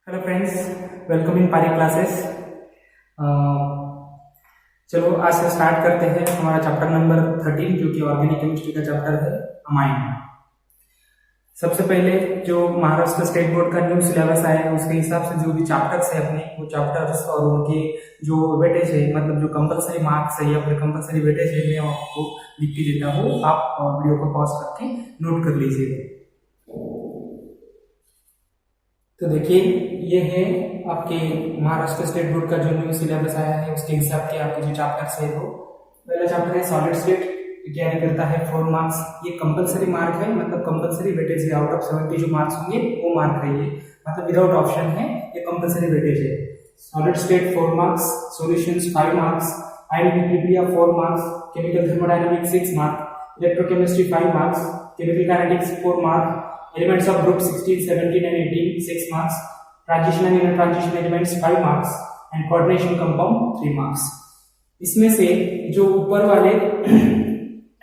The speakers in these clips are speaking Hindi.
हेलो फ्रेंड्स, वेलकम इन पारी क्लासेस। चलो आज से स्टार्ट करते हैं हमारा चैप्टर नंबर 13 जो कि ऑर्गेनिक केमिस्ट्री का चैप्टर है अमाइन। सबसे पहले जो महाराष्ट्र स्टेट बोर्ड का न्यू सिलेबस आया है उसके हिसाब से जो भी चैप्टर्स है अपने वो चैप्टर्स और उनके जो वेटेज है, मतलब जो कंपलसरी मार्क्स है या फिर कंपलसरी वेटेज है, मैं आपको लिख के देता हूँ। आप वीडियो को पॉज करके नोट कर लीजिएगा। तो देखिए, ये है आपके महाराष्ट्र स्टेट बोर्ड का जो न्यू सिलेबस आया है उसके हिसाब के आपके जो चैप्टर्स है वो पहला चैप्टर है सॉलिड स्टेट, कैरी करता है 4 मार्क्स। ये कंपलसरी मार्क है, मतलब कंपलसरी वेटेज है। आउट ऑफ 70 जो मार्क्स होंगे वो मार्क है, ये मतलब विदाउट ऑप्शन है, ये कंपलसरी वेटेज है। Solid state 4 marks, solutions 5 marks, ionic nuclear 4 marks, chemical thermodynamics 6 marks, electrochemistry 5 marks, chemical kinetics 4 marks, elements of group 16, 17 and 18 6 marks, transition and inner transition elements 5 marks and coordination compound 3 marks। इसमें से जो ऊपर वाले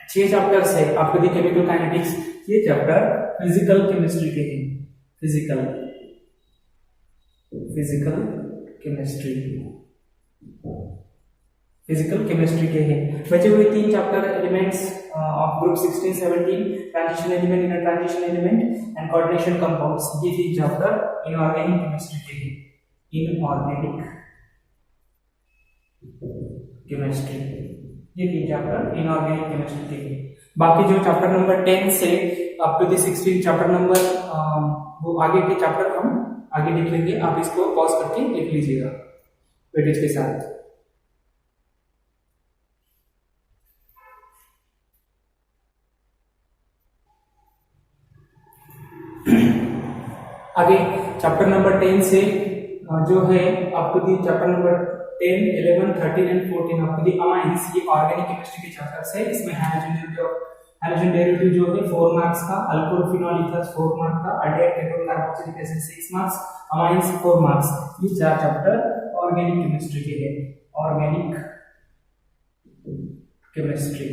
6 चैप्टर्स है आपके लिए केमिकल काइनेटिक्स, ये चैप्टर फिजिकल केमिस्ट्री के हैं। फिजिकल केमिस्ट्री के हैं। बचे हुए 3 chapter elements of group 16, 17, transition element, inner transition element and coordination compounds, ये 3 चैप्टर इनऑर्गेनिक केमिस्ट्री के हैं। इनऑर्गेनिक केमिस्ट्री, ये 3 चैप्टर इनऑर्गेनिक केमिस्ट्री के हैं। बाकी जो चैप्टर नंबर 10 से up to the 16 chapter number वो आगे के चैप्टर हम आगे देख लेंगे। आप इसको पॉज करके देख लीजिएगा वेटेज के साथ। आगे चैप्टर नंबर 10 से जो है आपको दी चैप्टर नंबर 10, 11, 13 एंड 14 आपको दी अमाइंस, ये ऑर्गेनिक केमिस्ट्री के चैप्टर्स है। इसमें हाइड्रोजन डेरिवेटिव जो है 4 मार्क्स का, अल्कोहल फिनोल ईथर्स 4 मार्क्स का, aldehyde ketone carboxylic acid 6 marks, amines 4 marks. ये 4 चैप्टर ऑर्गेनिक केमिस्ट्री के हैं। ऑर्गेनिक केमिस्ट्री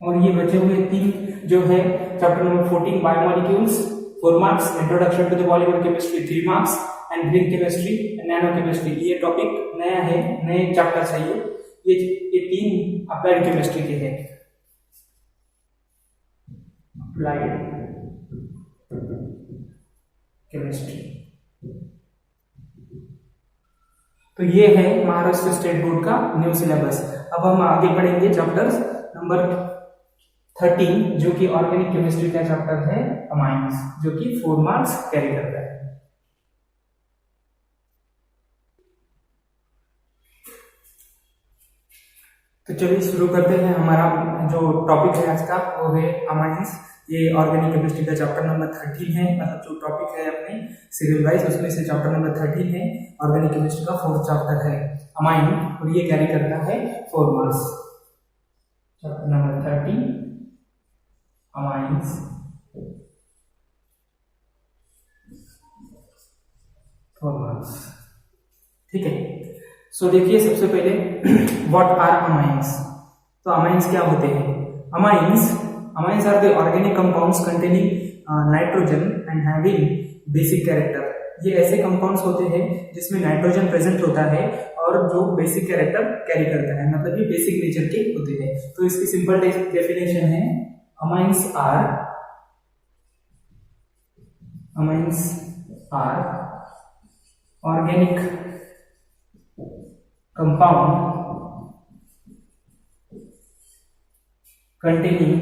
और ये बचे हुए 3 जो है chapter number 14 biomolecules 4 marks, introduction to the polymer chemistry 3 marks and green chemistry and nano chemistry. ये टॉपिक नया है, नए चैप्टर है ये 3 अप्लाइड केमिस्ट्री के हैं। अप्लाइड केमिस्ट्री, तो ये है महाराष्ट्र स्टेट बोर्ड का न्यू सिलेबस। अब हम आगे बढ़ेंगे चैप्टर नंबर 13 जो कि ऑर्गेनिक केमिस्ट्री का चैप्टर है अमाइंस, जो कि 4 मार्क्स कैरी करता है। तो चलिए शुरू करते हैं। हमारा जो टॉपिक है आज का वो है अमाइंस। ये ऑर्गेनिक केमिस्ट्री का चैप्टर नंबर 13 है, मतलब जो टॉपिक है अपने सीरियल वाइज उसमें से चैप्टर नंबर 13 है। ऑर्गेनिक केमिस्ट्री का 4th चैप्टर है अमाइन और ये कैरी करता है 4 marks. Chapter number 13 amines 4 marks, ठीक है। सो देखिए, सबसे पहले व्हाट आर अमाइंस। तो अमाइंस क्या होते हैं? Amines are the organic compounds containing nitrogen and having basic character. ये ऐसे कंपाउंड्स होते हैं जिसमें नाइट्रोजन प्रेजेंट होता है और जो बेसिक कैरेक्टर कैरी करता है, मतलब ये बेसिक नेचर के होते हैं। तो इसकी सिंपल डेफिनेशन है Amines are organic compound containing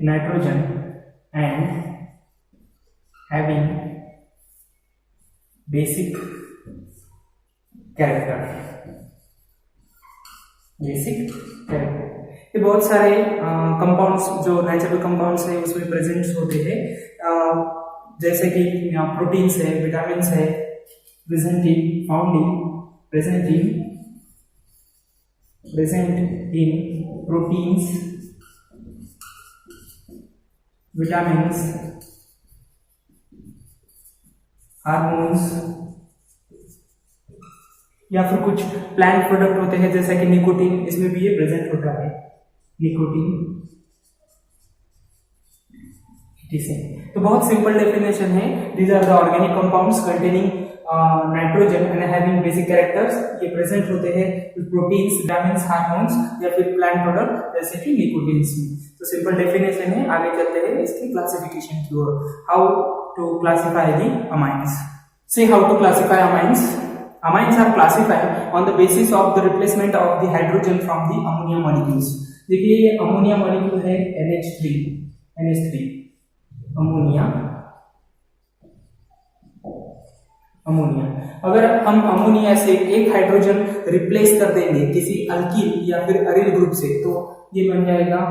nitrogen and having basic character। ये बहुत सारे कंपाउंड्स जो नेचुरल कंपाउंड्स है उसमें प्रेजेंट होते हैं, जैसे कि प्रोटीन्स है, विटामिन्स है, present in proteins, vitamins, hormones या फिर कुछ प्लांट प्रोडक्ट होते हैं जैसा कि निकोटीन, इसमें भी ये प्रेजेंट होता है। निकोटीन ठीक है, तो बहुत सिंपल डेफिनेशन है। These are the organic compounds containing nitrogen and having basic characters. ये प्रेजेंट होते हैं प्रोटीन्स, विटामिन्स, हार्मोन्स या फिर प्लांट प्रोडक्ट जैसे कि लिकोपीन्स में। तो सिंपल डेफिनेशन है। आगे चलते हैं इसकी क्लासिफिकेशन की ओर। How to classify the amines. See how to classify amines. Amines are classified on the basis of the replacement of the hydrogen from the ammonia molecules। देखिए ये अमोनिया मॉलिक्यूल है NH3 अमोनिया। अगर हम अमोनिया से एक हाइड्रोजन रिप्लेस कर देंगे किसी अल्किल या फिर अरिल ग्रुप से, तो ये बन जाएगा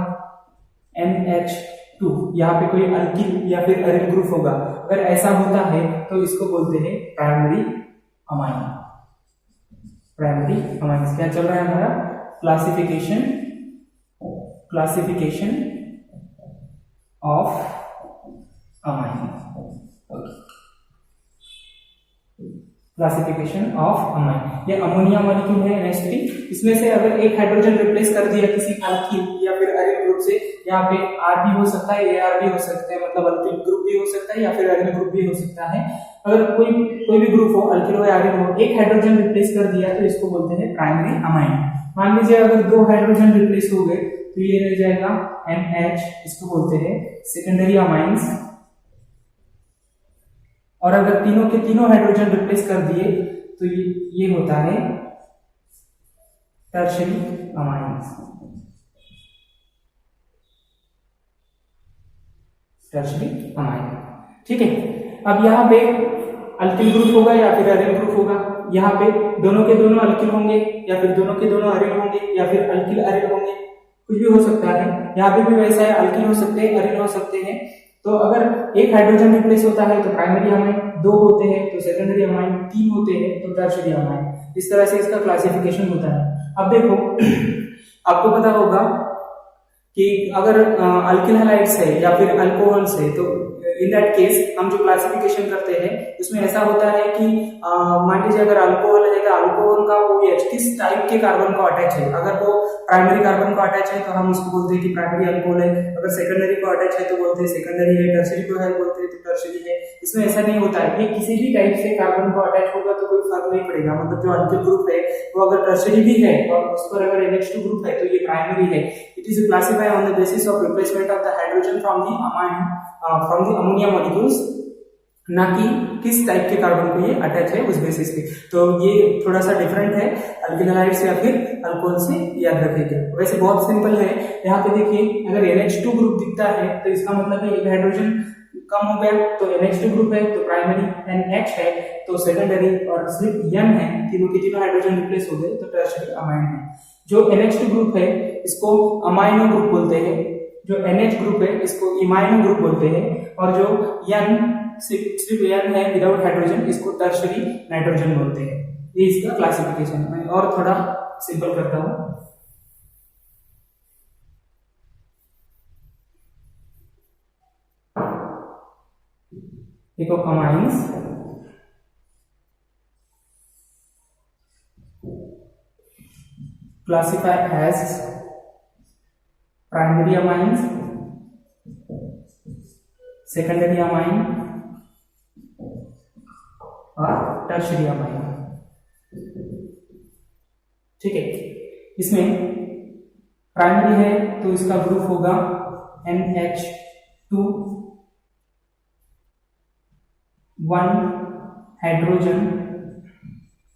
NH2। यहाँ पे कोई अल्किल या फिर अरिल ग्रुप होगा। अगर ऐसा होता है तो इसको बोलते हैं प्राइमरी अमाइन। क्या चल रहा है हमारा classification of amine. Classification of amine. ये अमोनिया मॉलिक्यूल है NH3। इसमें से अगर एक हाइड्रोजन रिप्लेस कर दिया किसी अल्किल या फिर अरिल ग्रुप से, यहाँ पे R भी हो सकता है, AR भी हो सकता है, मतलब अल्किल ग्रुप भी हो सकता है या फिर अरिल ग्रुप भी हो सकता है। अगर कोई भी ग्रुप हो, अल्किल हो या अरिल हो, एक हाइड्रोजन रिप्लेस कर दिया तो इसको बोलते हैं प्राइमरी अमाइन। मान लीजिए अगर दो हाइड्रोजन रिप्लेस हो गए तो ये रह जाएगा NH, इसको बोलते हैं सेकेंडरी अमाइंस। और अगर तीनों के तीनों हाइड्रोजन रिप्लेस कर दिए तो ये होता है टर्शियरी अमाइंस। ठीक है। अब यहाँ पे अल्किल ग्रुप होगा या फिर अरिल ग्रुप होगा। यहाँ पे दोनों के दोनों अल्किल होंगे या फिर दोनों के दोनों अरिल होंगे या फिर अल्किल अरिल होंगे, कुछ भी हो सकता है। यहाँ पे भी वैसा है, अल्किल हो सकते हैं, अरिल हो सकते हैं। तो अगर एक हाइड्रोजन रिप्लेस होता है तो प्राइमरी अमाइन, दो होते हैं तो सेकेंडरी अमाइन, तीन होते हैं तो टर्शियरी अमाइन। इस तरह से इसका क्लासिफिकेशन होता है। अब देखो आपको पता होगा कि अगर अल्किल हैलाइड्स है या फिर अल्कोहल्स है, तो इन दैट केस हम जो क्लासिफिकेशन करते हैं उसमें ऐसा होता है कि मान लीजिए अगर अल्कोहल है तो अल्कोहल का OH किस टाइप के कार्बन को अटैच है। अगर वो प्राइमरी कार्बन को अटैच है तो हम उसको बोलते हैं कि प्राइमरी अल्कोहल है। अगर सेकेंडरी को अटैच है तो बोलते हैं सेकेंडरी है, टर्शियरी को है बोलते हैं तो टर्शियरी है। इसमें ऐसा नहीं होता है, ये किसी भी टाइप से कार्बन को अटैच होगा तो कोई फर्क नहीं पड़ेगा। मतलब जो अल्किल ग्रुप है वो अगर टर्शियरी भी है और उस पर अगर NH2 ग्रुप है तो ये प्राइमरी है। It is classified on the basis of replacement of the hydrogen from the amine from the ammonia molecules, ना कि किस टाइप के कार्बन को ये अटैच है उस बेसिस पे। तो ये थोड़ा सा डिफरेंट है अल्किल हैलाइड्स या फिर अल्कोहल से, याद रखेंगे। वैसे बहुत सिंपल है। यहाँ पे देखिए अगर NH2 ग्रुप दिखता है तो इसका मतलब है एक हाइड्रोजन कम हो गया तो NH2 ग्रुप है तो प्राइमरी, NH है तो सेकेंडरी, और सिर्फ N है, तीनों के तीनों हाइड्रोजन रिप्लेस हो गए तो टर्शियरी अमाइन है। जो NH2 ग्रुप है इसको अमाइनो ग्रुप बोलते हैं, जो NH ग्रुप है इसको इमाइनो ग्रुप बोलते हैं, और जो N सिर्फ N है विदाउट हाइड्रोजन इसको टर्शियरी नाइट्रोजन बोलते हैं। ये इसका क्लासिफिकेशन है। और थोड़ा सिंपल करता हूं। देखो amines classified as primary amines, secondary amine और tertiary amine। ठीक है। इसमें प्राइमरी है तो इसका ग्रुप होगा NH2, 1 hydrogen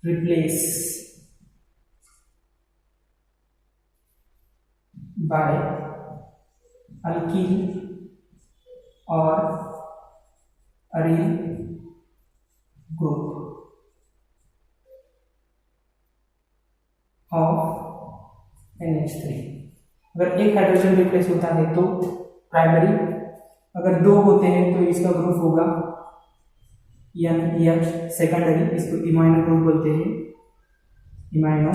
replace by alkyne और अरील ग्रुप ऑफ NH3। अगर एक हाइड्रोजन रिप्लेस होता है तो प्राइमरी, अगर दो होते हैं तो इसका ग्रुप होगा NH, सेकेंडरी, इसको इमाइनो ग्रुप बोलते हैं, इमाइनो,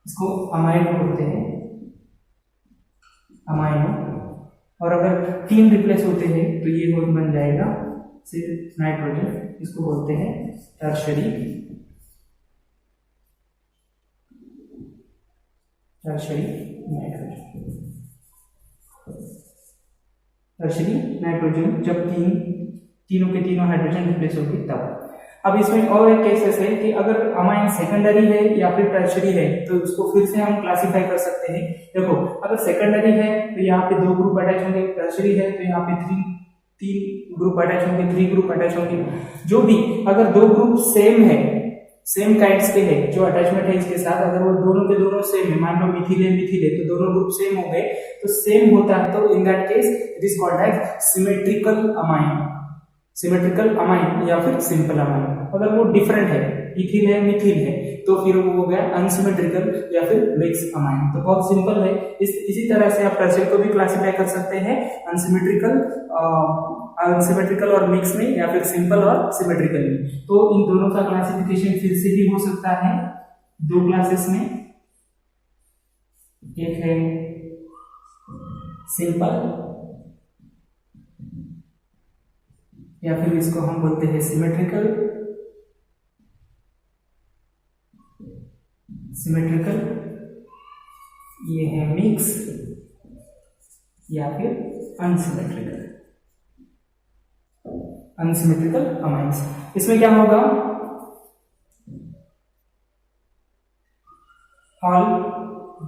इसको अमाइनो बोलते हैं, अमाइनो। और अगर तीन रिप्लेस होते हैं तो ये बन जाएगा सिर्फ नाइट्रोजन, इसको बोलते हैं टर्शियरी नाइट्रोजन। टर्शरी नाइट्रोजन जब तीनों के तीनों हाइड्रोजन रिप्लेस होगी तब। अब इसमें और एक केसेस है कि अगर अमाइन सेकेंडरी है या फिर टर्शरी है तो उसको फिर से हम क्लासिफाई कर सकते हैं। देखो अगर सेकेंडरी है तो यहाँ पे 2 ग्रुप अटैच होंगे, टर्शरी है तो यहाँ पे 3 ग्रुप अटैच होंगे, 3 ग्रुप अटैच होंगे। जो भी अगर 2 ग्रुप सेम है, सेम काइंड्स के है, जो अटैचमेंट है इसके साथ, अगर वो दोनों के दोनों सेम है, मान लो मिथिल है तो दोनों ग्रुप सेम हो गए, तो सेम होता है तो in that case it is called as symmetrical amine, symmetrical amine या फिर सिंपल अमाइन। अगर वो डिफरेंट है, इथिल है मिथिल है, तो फिर वो हो गया अनसिमेट्रिकल या फिर मिक्स अमाइन। तो बहुत सिंपल है। इसी तरह से आप टर्शरी को भी क्लासिफाई कर सकते हैं अनसिमेट्रिकल और मिक्स में, या फिर सिंपल और सिमेट्रिकल में। तो इन दोनों का क्लासिफिकेशन फिर से भी हो सकता है 2 क्लासेस में। एक है सिंपल या फिर इसको हम बोलते हैं सिमेट्रिकल, ये है मिक्स या फिर अनसिमेट्रिकल अमाइंस। इसमें क्या होगा, ऑल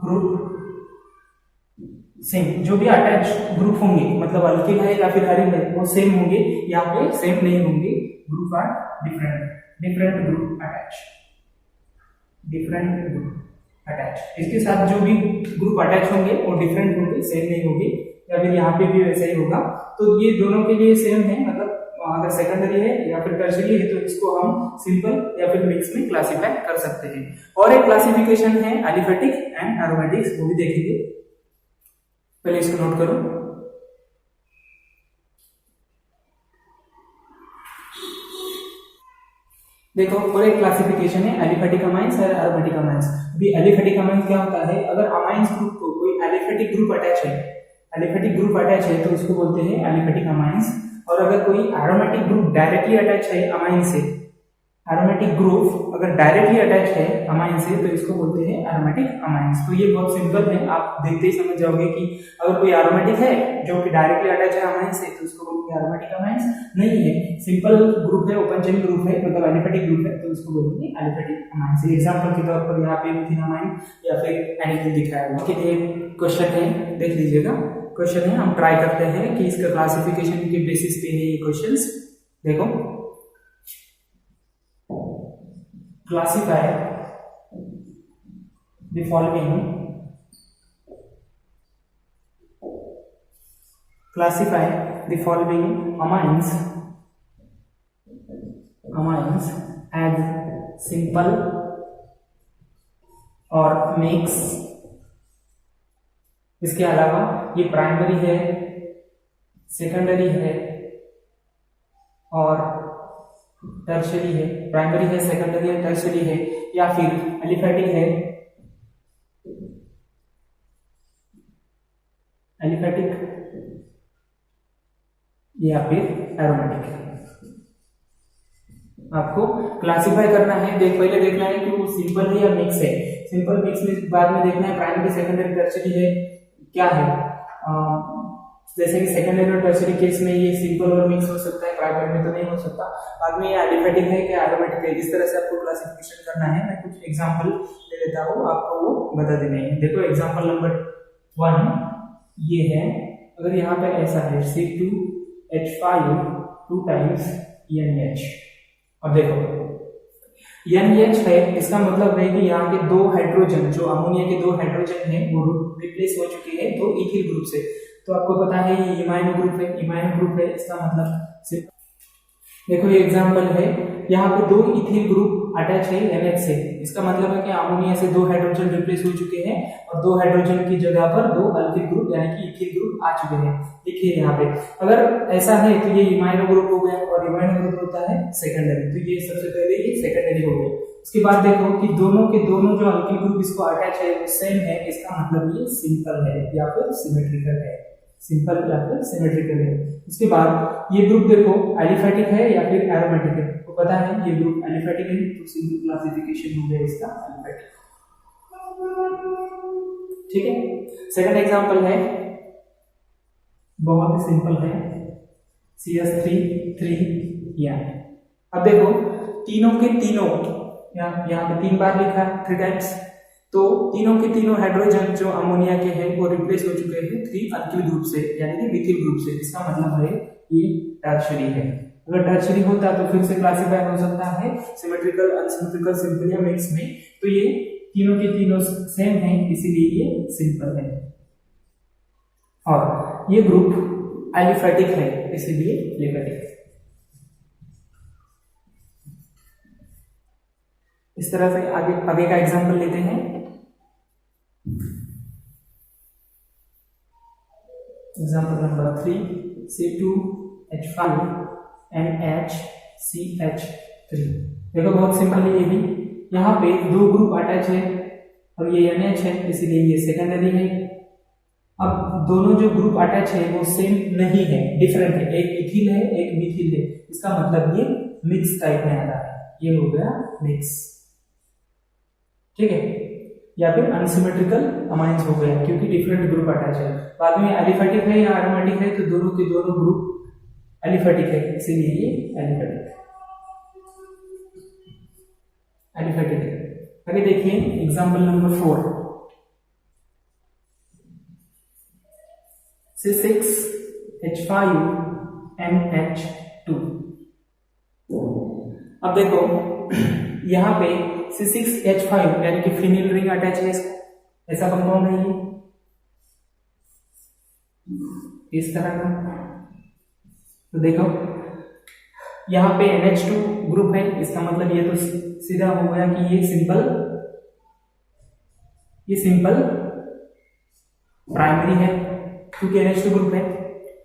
ग्रुप सेम, जो भी अटैच ग्रुप होंगे, मतलब अल्किल है या फिर एरिन है, वो सेम होंगे, यहाँ पे सेम नहीं होंगे, group are different group attach. इसके साथ जो भी ग्रुप अटैच होंगे वो डिफरेंट होंगे, सेम नहीं होंगे, या फिर यहाँ पे भी वैसा ही होगा। तो ये दोनों के लिए सेम है, मतलब अगर सेकेंडरी है या फिर टर्शरी है तो इसको हम सिंपल या फिर मिक्स में क्लासिफाई कर सकते हैं। और एक क्लासिफिकेशन है एलिफेटिक एंड एरोमेटिक्स, वो भी देखेंगे, पहले इसको नोट करो। देखो और एक क्लासिफिकेशन है एलिफेटिक अमाइंस और एरोमेटिक अमाइंस। अभी एलिफेटिक अमाइंस क्या होता है, अगर अमाइंस ग्रुप को कोई एलिफेटिक ग्रुप अटैच है तो उसको बोलते हैं एलिफेटिक अमाइंस। और अगर कोई एरोमेटिक ग्रुप डायरेक्टली अटैच है अमाइन से, एरोमेटिक ग्रुप अगर डायरेक्टली अटैच है अमाइन से तो इसको बोलते हैं एरोमेटिक अमाइंस। तो ये बहुत सिंपल है, आप देखते ही समझ जाओगे कि अगर कोई एरोमेटिक है जो कि डायरेक्टली अटैच है अमाइन से तो उसको बोलते हैं एरोमेटिक अमाइंस। नहीं है, सिंपल ग्रुप है, ओपन चेन ग्रुप है, मतलब एलिफेटिक ग्रुप है, तो उसको बोलेंगे एलिफेटिक अमाइंस। एग्जांपल के तौर पर यहाँ पे मिथिल अमाइन या फिर एनिथिन दिखाया हुआ। ठीक है, क्वेश्चन है, देख लीजिएगा। क्वेश्चन है, हम ट्राई करते हैं कि इसका क्लासिफिकेशन के बेसिस पे है ये क्वेश्चंस। देखो, classify the following amines as simple और मिक्स। इसके अलावा ये प्राइमरी है, सेकेंडरी है और टर्शरी है, प्राइमरी है, सेकेंडरी है, टर्शरी है, या फिर एलिफेटिक है, या फिर एरोमेटिक है। आपको क्लासिफाई करना है, पहले देखना है कि वो सिंपल है या मिक्स है। सिंपल मिक्स में बाद में देखना है प्राइमरी, सेकेंडरी, टर्शरी है क्या है। जैसे कि सेकेंडरी और टर्शरी केस में ये सिंपल और मिक्स हो सकता है, प्राइमरी में तो नहीं हो सकता। बाद में ये एलिफेटिक है क्या एरोमेटिक है, इस तरह से आपको क्लासिफिकेशन करना है। मैं कुछ एग्जांपल ले लेता हूँ, आपको वो बता देने हैं। देखो एग्जांपल नंबर 1 ये है, अगर यहाँ पे ऐसा है C2H5 2 टाइम्स NH, और देखो NH है, इसका मतलब है कि यहाँ के 2 हाइड्रोजन, जो अमोनिया के 2 हाइड्रोजन है वो रिप्लेस हो चुके हैं 2 इथिल ग्रुप से। तो आपको पता है ये इमाइनो ग्रुप है, इसका मतलब सिर्फ देखो ये एग्जांपल है, यहाँ पे 2 इथिल ग्रुप अटैच है NH से। इसका मतलब है कि अमोनिया से 2 हाइड्रोजन रिप्लेस हो चुके हैं और 2 हाइड्रोजन की जगह पर 2 अल्किल ग्रुप यानी कि इथिल ग्रुप आ चुके हैं। देखिए यहाँ पे अगर ऐसा है तो ये इमाइनो ग्रुप हो गया, और इमाइनो ग्रुप होता है सेकेंडरी, तो ये सबसे पहले ये सेकेंडरी हो गया। उसके बाद देखो कि दोनों के दोनों जो अल्किल ग्रुप इसको अटैच है वो सेम है, इसका मतलब ये सिंपल है या फिर सिमेट्रिकल है, सिंपल या फिर सिमेट्रिकल है। उसके बाद ये ग्रुप देखो एलिफेटिक है या फिर एरोमेटिक है, तो पता है ये ग्रुप एलिफेटिक है, तो सिंपल क्लासिफिकेशन हो गया इसका एलिफेटिक। ठीक है, सेकंड एग्जांपल है बहुत ही सिंपल है, CH3 या। अब देखो तीनों के तीनों यहाँ पे 3 बार लिखा है, 3 टाइम्स, तो तीनों के तीनों हाइड्रोजन जो अमोनिया के हैं वो रिप्लेस हो चुके हैं 3 अल्किल ग्रुप से, यानी कि मिथिल ग्रुप से। इसका मतलब है ये टर्शियरी है। अगर टर्शियरी होता तो फिर से क्लासिफाई हो सकता है सिमेट्रिकल, अनसिमेट्रिकल, सिंपल या मिक्स में। तो ये तीनों के तीनों सेम है, इसीलिए ये सिंपल है। और ये ग्रुप एलिफेटिक है, इसीलिए एलिफेटिक। इस तरह से आगे का एग्जांपल लेते हैं। Example number 3, C2H5NHCH3। देखो बहुत सिंपल है ये भी। यहाँ पे 2 ग्रुप अटैच है और ये NH है, इसीलिए ये सेकेंडरी है। अब दोनों जो ग्रुप अटैच है वो सेम नहीं है, डिफरेंट है, एक इथिल है एक मिथिल है। इसका मतलब ये मिक्स टाइप में आता है, ये हो गया मिक्स, ठीक है। या फिर अनसिमेट्रिकल अमाइंस हो गया, क्योंकि डिफरेंट ग्रुप अटैच है। बाद में एलिफेटिक है या एरोमेटिक है, तो दोनों के दोनों ग्रुप एलिफेटिक है, इसीलिए ये एलिफेटिक है। आगे देखिए एग्जांपल नंबर 4, C6H5NH2। अब देखो यहाँ पे C6H5 यानी कि फिनिल रिंग अटैच है, ऐसा कंपाउंड है ये इस तरह का। तो देखो यहाँ पे NH2 ग्रुप है, इसका मतलब ये तो सीधा हो गया कि ये सिंपल प्राइमरी है, क्योंकि NH2 ग्रुप है।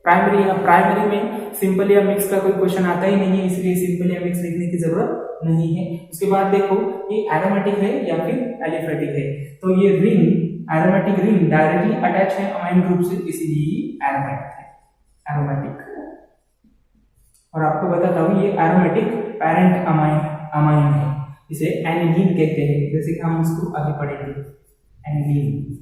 प्राइमरी में सिंपल या मिक्स का कोई क्वेश्चन आता ही नहीं है, इसलिए सिंपल या मिक्स लिखने की जरूरत नहीं है। उसके बाद देखो ये एरोमेटिक है या फिर एलिफेटिक है, तो ये ring aromatic ring directly attach है अमाइन ग्रुप से, इसीलिए एरोमेटिक। और आपको बताता हूँ ये एरोमेटिक पैरेंट अमाइन है, इसे एनिलीन कहते हैं, जैसे कि हम इसको आगे पढ़ेंगे। एनिलीन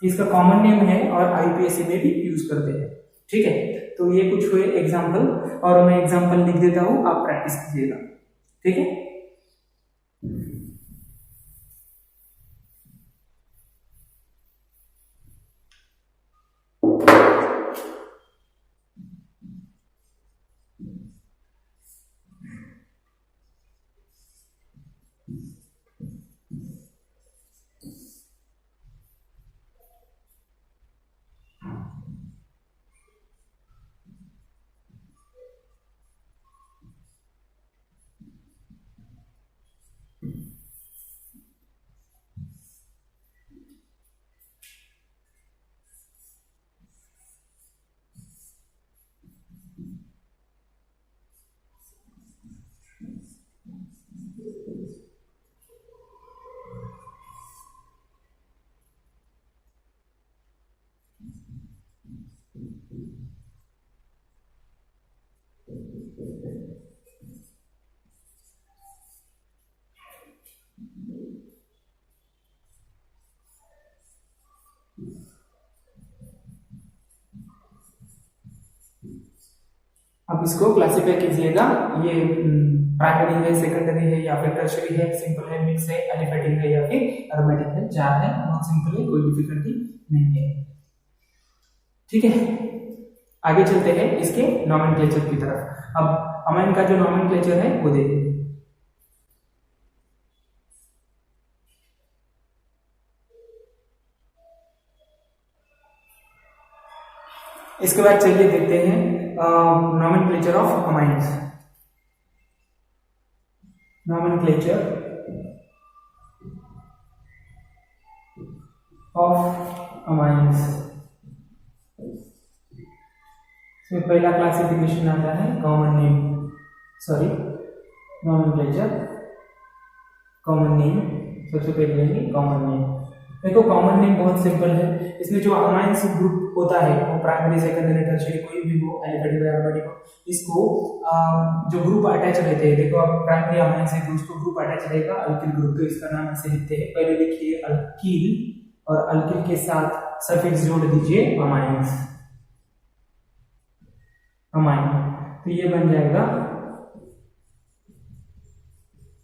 इसका कॉमन नेम है और IUPAC में भी यूज करते हैं, ठीक है। तो ये कुछ हुए एग्जाम्पल, और मैं एग्जाम्पल लिख देता हूँ, आप प्रैक्टिस कीजिएगा, ठीक है। अब इसको क्लासिफाई कीजिएगा, ये प्राइमरी है, सेकेंडरी है या फिर टर्शियरी है, सिंपल है, मिक्स है, एलिफेटिक है या फिर एरोमेटिक है। 4 है, बहुत सिंपल है, कोई डिफिकल्टी नहीं है, ठीक है। आगे चलते हैं इसके नॉमेनक्लेचर की तरफ। अब अमाइन का जो नॉमेनक्लेचर है वो देखिए। इसके बाद चलिए देखते हैं nomenclature of amines. Nomenclature of amines. इसमें पहला क्लासिफिकेशन आता है common name, nomenclature, common name. सबसे पहले लेंगे कॉमन नेम। देखो कॉमन नेम बहुत सिंपल है, इसमें जो अमाइंस ग्रुप होता है वो प्राइमरी, सेकेंडरी, टर्शियरी कोई भी हो, एलिफेटिक या एरोमेटिक हो, इसको जो ग्रुप अटैच रहते हैं, देखो अब प्राइमरी अमाइंस है तो उसको ग्रुप अटैच रहेगा अल्किल ग्रुप, तो इसका नाम ऐसे लिखते हैं। पहले लिखिए अल्किल और अल्किल के साथ सफिक्स जोड़ दीजिए अमाइंस, अमाइन, तो ये बन जाएगा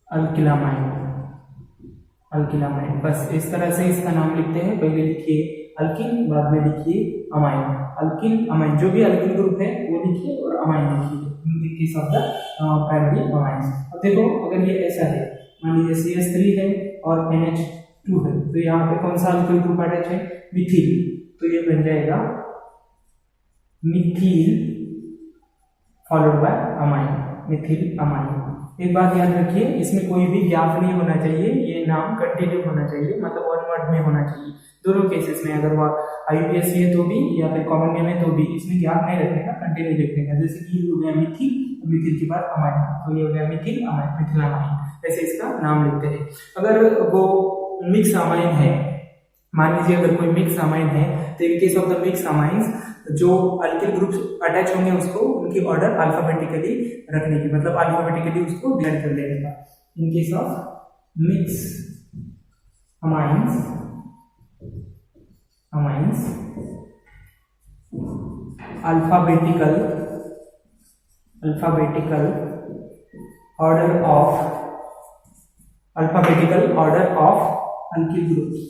अल्किलामाइन। अल्किलामाइन, बस इस तरह से इसका नाम लिखते हैं। पहले लिखिए अल्किल, बाद में लिखिए अमाइन। अल्किल अमाइन, जो भी अल्किल ग्रुप है वो लिखिए और अमाइन लिखिए in the case of the primary amine. अब देखो अगर ये ऐसा है, मान लीजिए CH3 है और NH2 है, तो यहाँ पे कौन सा अल्किल ग्रुप अटैच है? मिथिल, तो ये बन जाएगा Mithil followed by amine, Mithil amine. एक बात याद रखिए, इसमें कोई भी गैप नहीं होना चाहिए, ये नाम कंटिन्यू होना चाहिए, मतलब वन वर्ड में होना चाहिए। दोनों केसेस में, अगर वो IUPAC है तो भी या फिर कॉमन नेम है तो भी, इसमें गैप नहीं रखने का, कंटिन्यू लिखने का। जैसे कि हो गया मिथिल, मिथिल के बाद अमाइन, तो ये हो गया मिथिल अमाइन, मिथिल अमाइन, ऐसे इसका नाम लिखते हैं। अगर वो मिक्स अमाइन है, मान लीजिए अगर कोई मिक्स अमाइन है, तो in case of the mix amines जो अल्किल ग्रुप्स अटैच होंगे उसको उनकी ऑर्डर अल्फाबेटिकली रखने की, मतलब अल्फाबेटिकली उसको डिवाइड कर देने का। In case of mix amines alphabetical order of alkyl groups,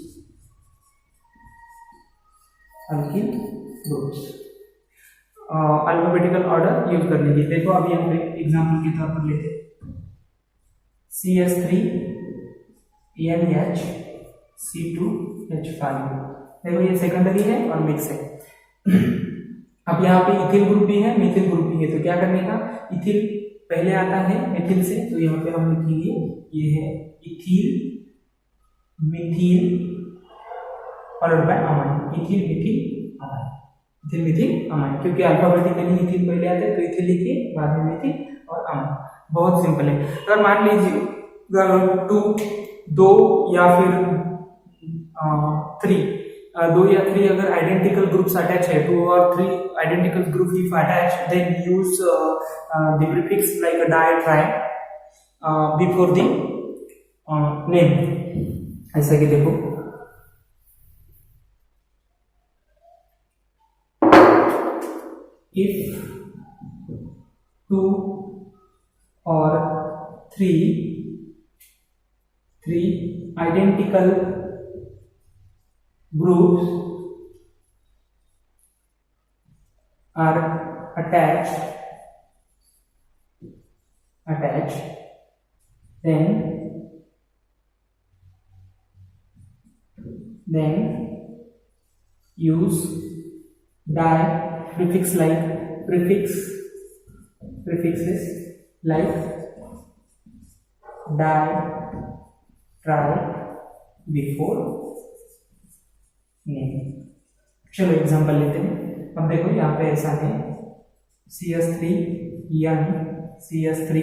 alphabetical order use करने की। देखो अभी हम एग्जांपल के तौर पर लेते हैं CH3 NH C2H5। देखो ये सेकेंडरी है और मिक्स है। अब यहाँ पे इथिल ग्रुप भी है, मिथिल ग्रुप भी है, तो क्या करने का? इथिल पहले आता है मिथिल से, तो यहाँ पे हम लिखेंगे ये है ethyl Mithil followed by amine, ethyl Mithil amine, ethyl Mithil amine, क्योंकि अल्फाबेटिकली इथिल पहले आता है तो इथिल लिखिए, बाद में मिथिल और अमाइन। बहुत सिंपल है। अगर मान लीजिए दो या फिर 3 अगर आइडेंटिकल ग्रुप्स अटैच है, 2 or 3 identical group if attach, then use the prefix like a di tri before the name. ऐसा कि देखो if 2 or 3 identical groups are attached, then use die prefixes like die, try, before, name। चलो एग्जांपल लेते हैं। अब देखो यहाँ पे ऐसा है CH3 N CH3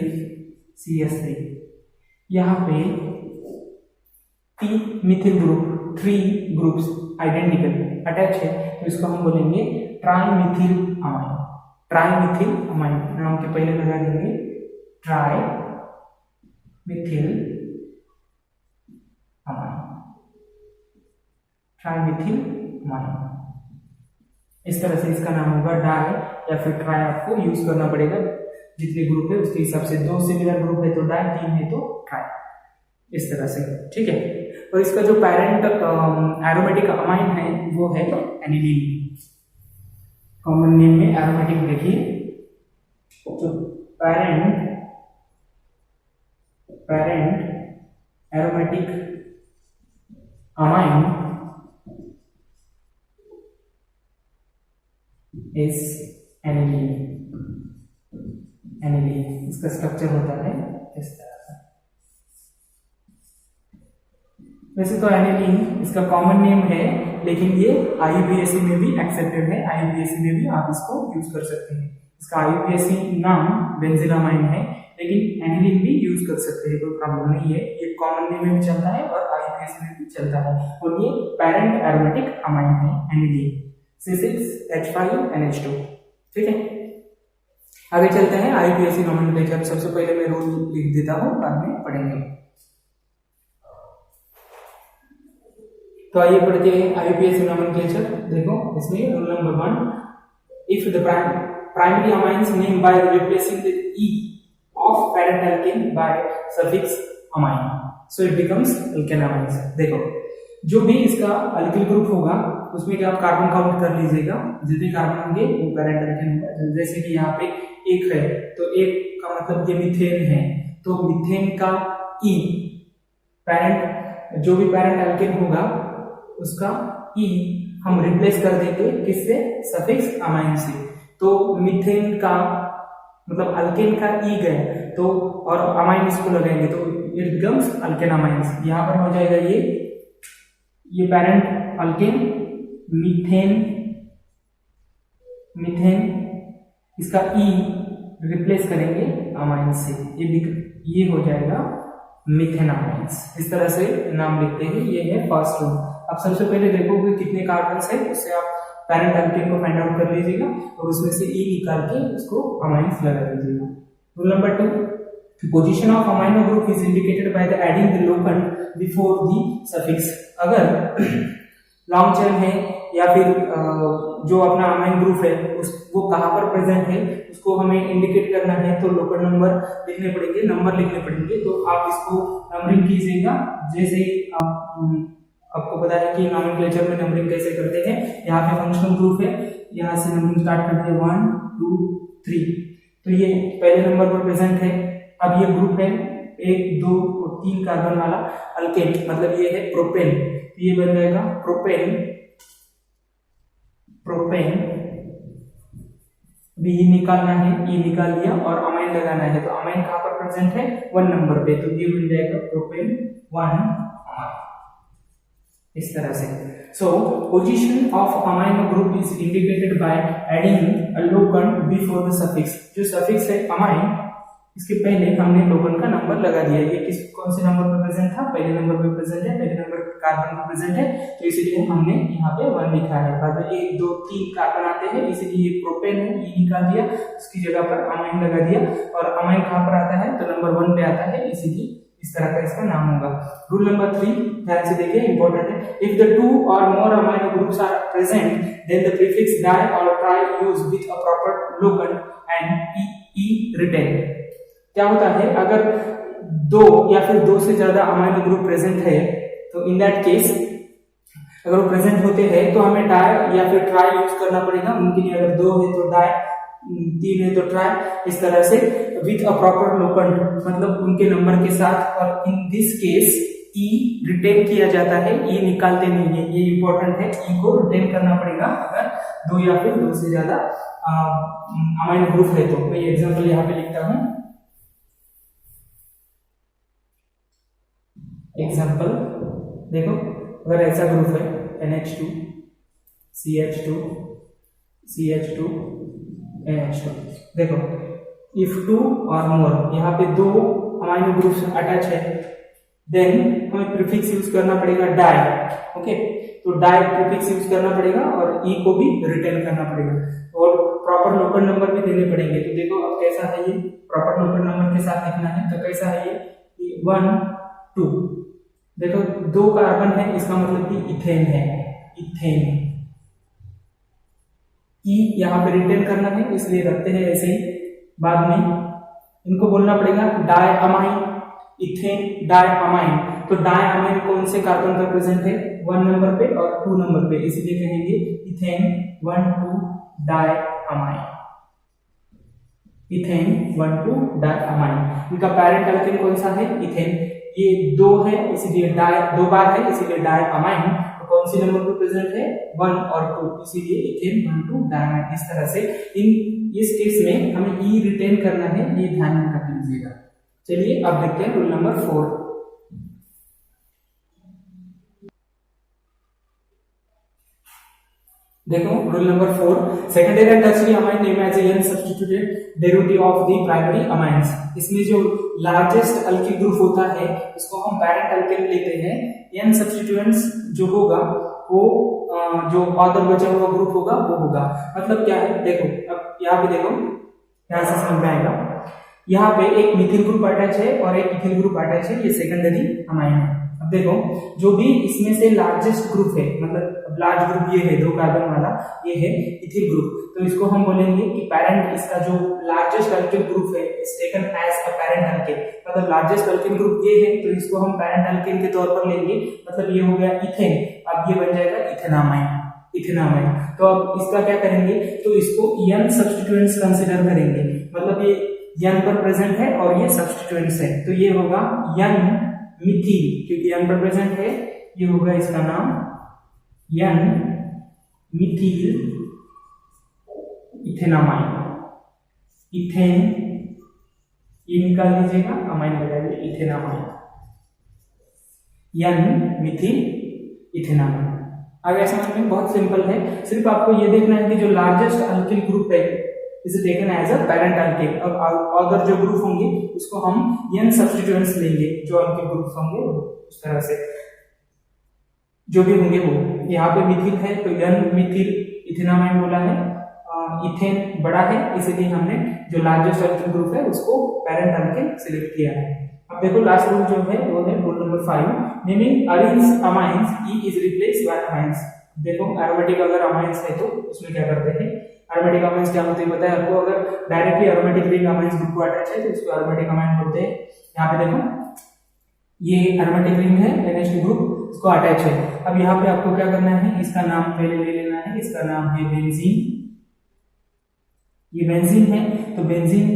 यहाँ पे 3 methyl group, 3 groups identical attach है, तो इसको हम बोलेंगे ट्राइमिथिल अमाइन। ट्राइमिथिल अमाइन नाम के पहले लगा देंगे ट्राइमिथिल अमाइन, ट्राइमिथिल अमाइन। इस तरह से इसका नाम होगा। डाई या फिर ट्राई आपको यूज करना पड़ेगा, जितने ग्रुप है उसके हिसाब से। 2 सिमिलर ग्रुप है तो डाई, 3 है तो ट्राई, इस तरह से, ठीक है। और इसका जो पेरेंट एरोमेटिक अमाइन है वो है एनिलीन। कॉमन नेम में एरोमेटिक देखिए, तो parent aromatic amine is aniline. इसका स्ट्रक्चर होता है इस तरह से। वैसे तो एनिलीन इसका कॉमन नेम है, लेकिन ये IUPAC में भी एक्सेप्टेड है, IUPAC में भी आप इसको यूज कर सकते हैं। इसका IUPAC नाम बेंजीलामाइन है, लेकिन एनिलीन भी यूज कर सकते हैं, कोई प्रॉब्लम नहीं है। ये कॉमन नेम में भी चलता है और IUPAC में भी चलता है, और ये पेरेंट एरोमेटिक अमाइन है एनिलीन, C6H5NH2, ठीक है। आगे चलते हैं IUPAC नोमेनक्लेचर। सबसे पहले मैं रूल लिख देता हूँ, बाद में पढ़ेंगे। तो आइए पढ़ते हैं IUPAC नोमेनक्लेचर। देखो इसमें rule number 1, if the primary amines name by replacing the E of parent alkane by suffix amine, so it becomes alkane amines। देखो जो भी इसका अल्किल ग्रुप होगा उसमें क्या आप कार्बन काउंट कर लीजिएगा, जितने कार्बन होंगे वो पैरेंट अल्केन होगा। जैसे कि यहाँ पे एक है तो एक का मतलब ये मीथेन है, तो मीथेन का ई पैरेंट, जो भी पैरेंट अल्केन होगा उसका ई हम रिप्लेस कर देंगे किससे, सफिक्स अमाइन से। तो मीथेन का मतलब अल्केन का ई गए तो और अमाइन इसको लगाएंगे तो इट बिकम्स अल्केन अमाइंस। यहाँ पर हो जाएगा ये पैरेंट अल्केन मीथेन, मीथेन इसका ई रिप्लेस करेंगे अमाइन से, ये हो जाएगा मीथेन अमाइंस। इस तरह से नाम लिखते हैं। ये है फर्स्ट रूल। अब सबसे पहले देखो कि कितने कार्बन है, उससे आप पैरेंट अल्केन को फाइंड आउट कर लीजिएगा और उसमें से ई निकाल के उसको अमाइंस लगा दीजिएगा। Rule number 2, position of amino group is indicated by the adding the locant before the suffix. अगर लॉन्ग चेन है या फिर जो अपना अमाइन ग्रुप है वो कहाँ पर प्रेजेंट है उसको हमें इंडिकेट करना है, तो लोकल नंबर लिखने पड़ेंगे, नंबर लिखने पड़ेंगे। तो आप इसको नंबरिंग कीजिएगा। जैसे आपको पता है कि नॉमेनक्लेचर में नंबरिंग कैसे करते हैं। यहाँ पे फंक्शनल ग्रुप है, यहाँ से नंबरिंग स्टार्ट करते हैं 1 2 3, तो ये पहले नंबर पर प्रेजेंट है। अब ये ग्रुप है 1 2 और 3 कार्बन वाला अल्केन, मतलब ये है प्रोपेन, ये बन जाएगा प्रोपेन, प्रोपेन भी ये निकालना है, ये निकाल लिया और अमाइन लगाना है। तो अमाइन कहाँ पर प्रेजेंट है, 1 नंबर पे, तो ये बन जाएगा प्रोपेन 1 अमाइन, इस तरह से। सो position of amino group is indicated by adding a लोकन बिफोर द सफिक्स। जो सफिक्स है अमाइन, इसके पहले हमने लोकन का नंबर लगा दिया। ये कौन से नंबर पर प्रेजेंट था, पहले नंबर पर प्रेजेंट है, पहले नंबर कार्बन पर प्रेजेंट है, तो इसीलिए हमने यहाँ पे 1 लिखा है। बाद में 1 2 3 कार्बन आते हैं, इसीलिए ये प्रोपेन है, ये निकाल दिया, उसकी जगह पर अमाइन लगा दिया। और अमाइन कहाँ पर आता है, तो नंबर 1 पे आता है, इसीलिए इस तरह का इसका नाम होगा। रूल नंबर 3 ध्यान से देखिए, इंपॉर्टेंट है। If the 2 or more amino groups are present, then the prefix di or tri used with a proper logan and e written। क्या होता है, अगर 2 या फिर 2 से ज्यादा अमाइनो ग्रुप प्रेजेंट है तो इन दैट केस अगर वो प्रेजेंट होते हैं तो हमें डाई या फिर ट्राई यूज करना पड़ेगा। उनके लिए अगर 2 है तो डाई, 3 है तो ट्राई, इस तरह से विथ अ प्रॉपर लोकंट, मतलब उनके नंबर के साथ। और in this case E retain किया जाता है, ई निकालते नहीं है, ये इंपॉर्टेंट है। ई को रिटेन करना पड़ेगा अगर 2 या फिर 2 से ज्यादा अमाइनो ग्रुप है तो। मैं एग्जांपल यहाँ पे लिखता हूँ। एग्जाम्पल देखो, अगर ऐसा ग्रुप है NH2 CH2 CH2 NH2, देखो इफ 2 और मोर, यहाँ पे 2 अमाइनो ग्रुप्स अटैच है, देन हमें प्रीफिक्स यूज करना पड़ेगा डाई। ओके, तो डाई प्रीफिक्स यूज करना पड़ेगा और ई को भी रिटेन करना पड़ेगा और प्रॉपर लोकल नंबर भी देने पड़ेंगे। तो देखो अब कैसा है, ये प्रॉपर लोकल नंबर के साथ लिखना है। तो कैसा है ये 1 2, देखो 2 कार्बन है, इसका मतलब कि इथेन है, इथेन। ई यहाँ पे रिटेन करना है, इसलिए रखते हैं ऐसे ही। बाद में इनको बोलना पड़ेगा diamine, ethane diamine. तो डाई अमाइन कौन से कार्बन पर प्रेजेंट है, 1 नंबर पे और 2 नंबर पे, इसलिए कहेंगे ethane 1 2 diamine, ethane 1 2 diamine. इनका पैरेंट अल्केन कौन सा है, इथेन। ये 2 है इसीलिए डाई, 2 बार है इसीलिए डाई अमाइन। तो कौन सी नंबर पर प्रेजेंट है, 1 और 2, इसीलिए इथेन 1 2 डायमाइन। इस तरह से इस केस में हमें ई रिटेन करना है, ये ध्यान में रख लीजिएगा। चलिए अब देखते हैं रूल नंबर 4। देखो rule number 4, secondary and tertiary amine name as N substituted derivative of the primary amines. इसमें जो लार्जेस्ट अल्किल ग्रुप होता है उसको हम पैरेंट अल्केन लेते हैं। एन सब्स्टिट्यूएंट्स जो होगा वो जो अदर बचा हुआ ग्रुप होगा वो होगा। मतलब क्या है, देखो अब यहाँ पे देखो, यहाँ से समझ में आएगा। यहाँ पे एक मिथिल ग्रुप अटैच है और एक इथिल ग्रुप अटैच है, ये सेकेंडरी अमाइन है। अब देखो, जो भी इसमें से लार्जेस्ट ग्रुप है, मतलब लार्ज ग्रुप ये है 2 कार्बन वाला, ये है इथिल ग्रुप, तो इसको हम बोलेंगे कि पैरेंट, इसका जो लार्जेस्ट अल्किल ग्रुप है is taken as a parent alkyl, मतलब लार्जेस्ट अल्किल ग्रुप ये है तो इसको हम पैरेंट अल्किल के तौर पर लेंगे, मतलब ये हो गया इथेन, अब ये बन जाएगा इथेनामाइन। तो अब इसका क्या करेंगे, तो इसको n सब्स्टिट्यूएंट्स कंसीडर करेंगे, मतलब ये n पर प्रेजेंट है और ये सब्स्टिट्यूएंट्स है, तो ये होगा n मिथिल, क्योंकि n पर प्रेजेंट है, ये होगा इसका नाम n मिथिल इथेनामाइन। इथेन ये निकाल लीजिएगा, अमाइन हो जाएगा इथेनामाइन, n मिथिल इथेनामाइन। आगे समझ में बहुत सिंपल है, सिर्फ आपको ये देखना है कि जो लार्जेस्ट अल्किल ग्रुप है इसे taken as a parent alkyl, और अदर जो ग्रुप होंगे उसको हम n सब्स्टिट्यूएंट्स लेंगे, जो अल्किल ग्रुप होंगे उस तरह से जो भी होंगे वो। यहाँ पे मिथिल है तो n मिथिल इथेनामाइन बोला है, इथेन बड़ा है इसलिए हमने जो लार्जेस्ट अल्किल ग्रुप है उसको पैरेंट अल्किल सिलेक्ट किया है। अब देखो लास्ट रूल जो है वो है rule number 5, naming arrange amines, E is replaced by amines. देखो एरोमेटिक अगर अमाइंस है तो उसमें क्या करते हैं, एरोमेटिक अमाइंस क्या होते हैं पता है आपको, अगर directly aromatic ring amines group को अटैच है तो उसको एरोमेटिक अमाइन बोलते हैं। यहाँ पे देखो ये एरोमेटिक रिंग है, NH2 ग्रुप इसको अटैच है। अब यहाँ पे आपको क्या करना है, इसका नाम पहले ले लेना है, इसका नाम है बेंजीन, ये बेंजीन है तो बेंजीन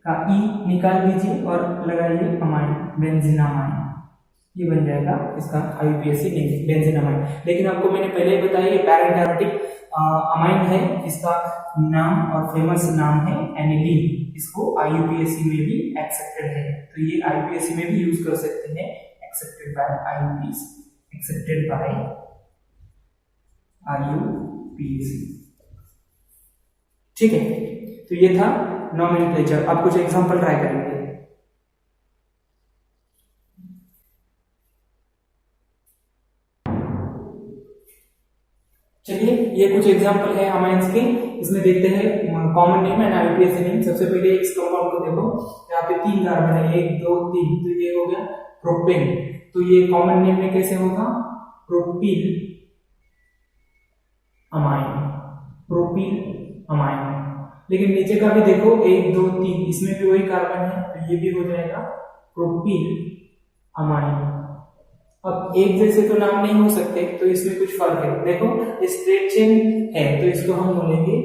का ई निकाल लीजिए और लगाइए अमाइन, बेंजीनामाइन, ये बन जाएगा इसका IUPAC नेम बेंजीनामाइन। लेकिन आपको मैंने पहले ही बताया ये पैरेंट एरोमेटिक अमाइन है, इसका नाम और फेमस नाम है एनिलीन, इसको IUPAC में भी एक्सेप्टेड है, तो ये IUPAC में भी यूज कर सकते हैं, accepted by IUPAC, accepted by IUPAC। ठीक है, तो ये था नॉमेनक्लेचर। अब कुछ एग्जांपल ट्राई करेंगे। चलिए ये कुछ एग्जांपल है अमाइंस के, इसमें देखते हैं common name and IUPAC name. सबसे पहले इस कंपाउंड को देखो, यहाँ पे 3 कार्बन है, 1 2 3, तो ये हो गया प्रोपेन, तो ये कॉमन नेम में कैसे होगा, प्रोपील अमाइन, प्रोपील अमाइन। लेकिन नीचे का भी देखो 1 2 3, इसमें भी वही कार्बन है तो ये भी हो जाएगा प्रोपील अमाइन। अब एक जैसे तो नाम नहीं हो सकते, तो इसमें कुछ फर्क है। देखो स्ट्रेट चेन है तो इसको हम बोलेंगे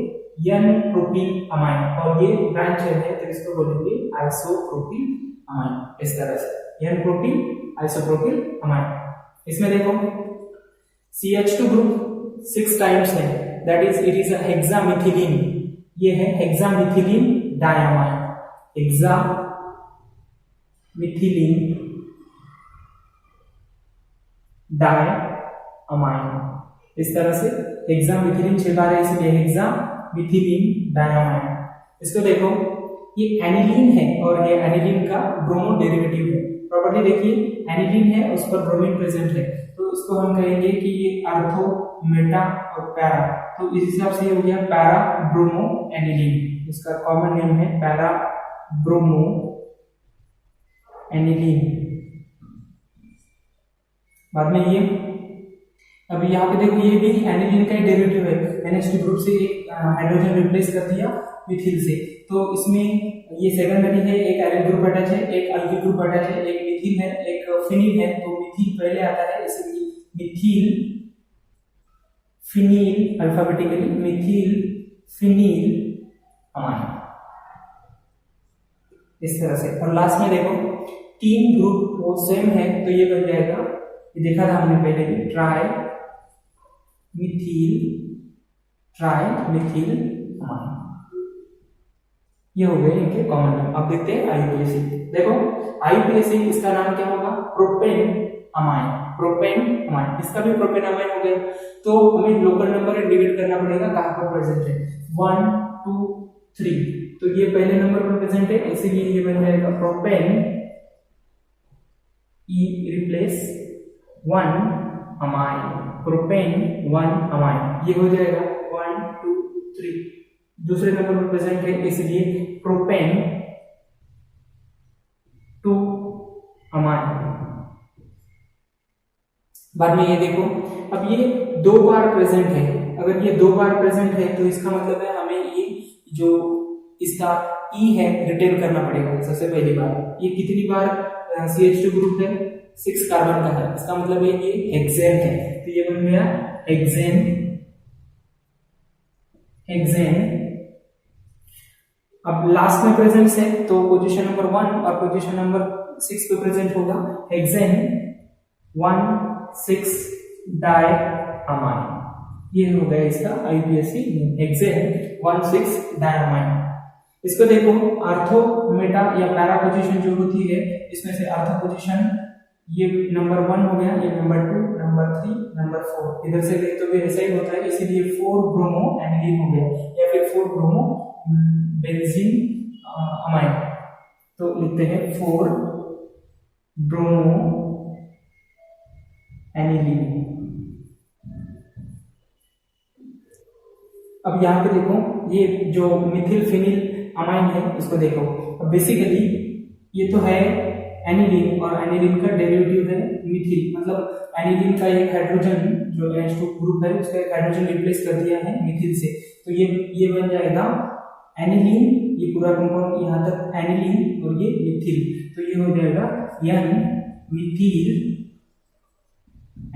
n प्रोपील अमाइन, और ये ब्रांच चेन है तो इसको बोलेंगे आइसोप्रोपील अमाइन, इस तरह से n प्रोपील आइसोप्रोपील अमाइन। इसमें देखो CH2 ग्रुप 6 टाइम्स है, that is it is a हेक्सामिथिलीन, ये है हेक्सामिथिलीन डायमाइन, हेक्सामिथिलीन डायमाइन, इस तरह से हेक्सामिथिलीन 6 बार है इसलिए हेक्सामिथिलीन डायमाइन। इसको देखो ये एनिलीन है और ये एनिलीन का ब्रोमो डेरिवेटिव है, प्रॉपर्टी देखिए एनिलीन है उस पर ब्रोमीन प्रेजेंट है, तो इसको हम कहेंगे कि ये अर्थो मेटा और पैरा, तो इस हिसाब से हो गया पैरा ब्रोमो एनिलीन, इसका कॉमन नेम है पैरा ब्रोमो एनिलीन। बाद में ये अब यहाँ पे देखो ये भी एनिलीन का डेरिवेटिव है, NH2 ग्रुप से एक हाइड्रोजन रिप्लेस कर दिया मिथिल से, तो इसमें ये सेकेंडरी है, एक एरिल ग्रुप अटैच है, एक अल्किल ग्रुप अटैच है, एक मिथिल है, एक फिनिल है, तो मिथिल पहले आता है, इसलिए मिथिल फिनील, अल्फाबेटिकली मिथिल फिनील अमाइन, इस तरह से। और लास्ट में देखो 3 ग्रुप वो सेम है तो ये बन जाएगा, ये देखा था हमने पहले भी, ट्राई मिथिल अमाइन, ये हो गए इनके कॉमन नेम। अब देखते हैं IUPAC। देखो IUPAC इसका नाम क्या होगा, प्रोपेन अमाइन, प्रोपेन अमाइन, इसका भी प्रोपेन अमाइन हो गया, तो हमें लोकल नंबर इंडिकेट करना पड़ेगा कहाँ पर प्रेजेंट है, 1 2 3, तो ये पहले नंबर पर प्रेजेंट है इसीलिए ये बन जाएगा प्रोपेन, ई रिप्लेस 1 अमाइन, प्रोपेन 1 अमाइन, ये हो जाएगा 1 2 3, दूसरे नंबर पर प्रेजेंट है इसलिए प्रोपेन 2 अमाइन, बाद में ये देखो, अब ये 2 बार प्रेजेंट है। अगर ये 2 बार प्रेजेंट है तो इसका मतलब है हमें ये जो इसका ई है रिटेन करना पड़ेगा। सबसे पहली बार ये कितनी बार CH2 ग्रुप है, 6 कार्बन का है, इसका मतलब है ये हेक्सेन है, तो ये बन गया हेक्सेन। अब लास्ट में प्रेजेंस है तो पोजीशन नंबर 1 और पोजीशन नंबर 6 पे प्रेजेंट होगा हेक्सेन 1,6 डायअमाइन। ये हो गया इसका IUPAC हेक्सेन 1,6 डायअमाइन। इसको देखो आर्थो, मेटा या पैरा पोजीशन जो होती है, इसमें से आर्थो पोजीशन ये नंबर 1 हो गया, ये नंबर 2, नंबर 3, नंबर 4। इधर से देख तो भी ऐसा ही होता है, इसीलिए 4 ब्रोमो एनिलीन हो गया या फिर 4 ब्रोमो बेंजीन अमाइन। तो लिखते हैं 4 ब्रोमो एनिलीन। अब यहाँ पे देखो ये जो मिथिल फिनिल अमाइन है इसको देखो। अब बेसिकली ये तो है एनिलीन और एनिलीन का डेरिवेटिव है मिथिल, मतलब एनिलीन का एक हाइड्रोजन जो NH2 ग्रुप है उसका एक हाइड्रोजन रिप्लेस कर दिया है मिथिल से, तो ये बन जाएगा एनिलीन। ये पूरा कंपाउंड यहाँ तक एनिलीन और ये मिथिल, तो ये हो जाएगा N Mithil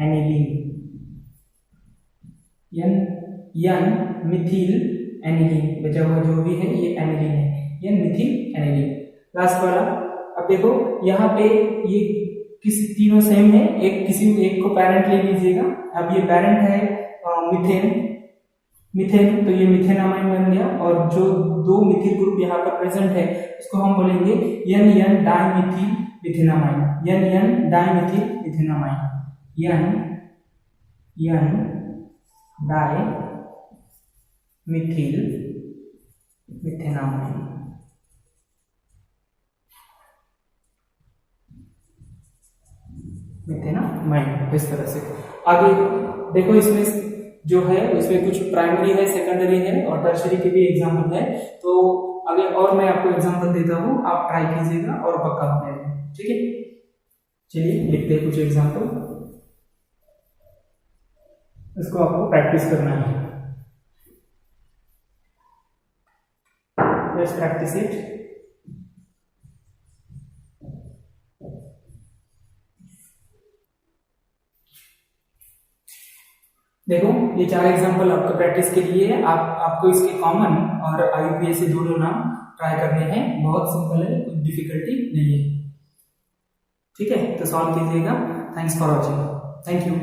aniline. N Mithil aniline, बचा हुआ जो भी है ये एनिलीन है, N मिथिल एनिलीन। लास्ट वाला अब देखो यहाँ पे ये किसी तीनों सेम है, एक किसी एक को पेरेंट ले लीजिएगा। अब ये पेरेंट है मीथेन, तो ये मीथेन अमाइन बन गया, और जो 2 मिथिल ग्रुप यहाँ पर प्रेजेंट है उसको हम बोलेंगे N dimethyl methanamine, N dimethyl methanamine, N dimethyl methanamine. Methanamine इस तरह से। आगे देखो इसमें जो है उसमें कुछ प्राइमरी है, सेकेंडरी है और टर्शियरी के भी एग्जाम्पल है, तो आगे और मैं आपको एग्जाम्पल देता हूँ, आप ट्राई कीजिएगा और पक्का हो जाएगा। ठीक है, चलिए लिखते हैं कुछ एग्जाम्पल, इसको आपको प्रैक्टिस करना है। Let's practice it. देखो ये 4 एग्जांपल आपको प्रैक्टिस के लिए है। आपको इसके कॉमन और IUPAC दोनों नाम ट्राई करने हैं। बहुत सिंपल है, कुछ डिफिकल्टी नहीं है। ठीक है, तो सॉल्व कीजिएगा। Thanks for watching. Thank you.